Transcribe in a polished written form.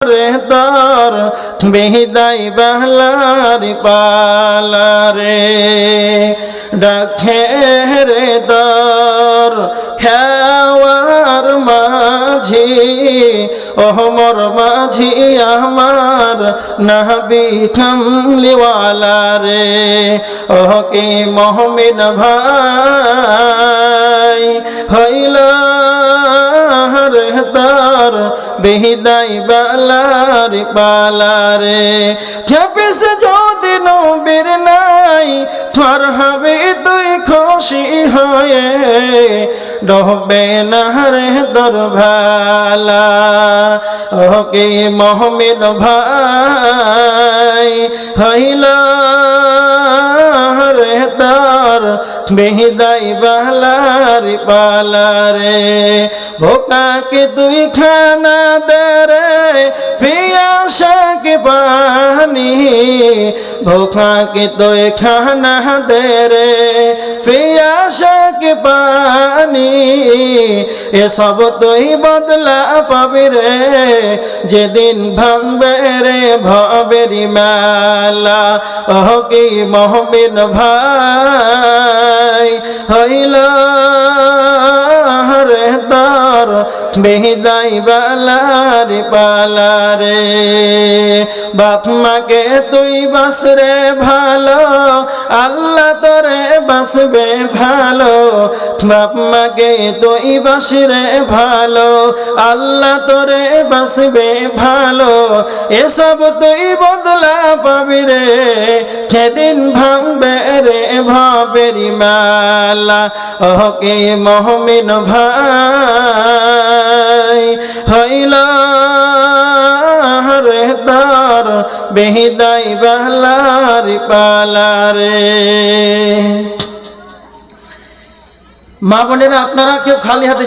রে তোর বিদায় বালার পালারে ডাকে রে তোর খাওয়ার মাঝি ওমর মাঝি আমার নবী কামলিওয়ালা রে ওকে মোহাম্মদ ভাই হইল রে তোর বিদায় বালার পালারে খেপেস যদি নবীর নাই তোর হবে তুই খুশি হয়ে ডহবে না রে তোর ভালা ওকে মোহাম্মদ ভাই হইল রে তোর বিদায় বালার পালারে ভোকাকে তুই খানা দে রে পিয়াসা के पानी भूखा के तुई खाना दे रे पियासा के पानी ये सब तुई बदला पाबी रे जे दिन भांगबे रे भवेरी माला ओह की मोहम्मद भाई हइल रे तार বিদায় বালার পালারে বাপ মাকে তুই বাসরে ভালো আল্লাহ তোরে বাসবে ভালো বাপ মাকে তুই বাসরে ভালো আল্লাহ তোরে বাসবে ভালো এসব তুই বদলা পাবি রে সেদিন ভাঙবে রে ভবেরি মালা ওকে মোহাম্মদ ভাই হইল রে তার বিদায় বালার পালারে। মা বোনেরা, আপনারা কেউ খালি হাতে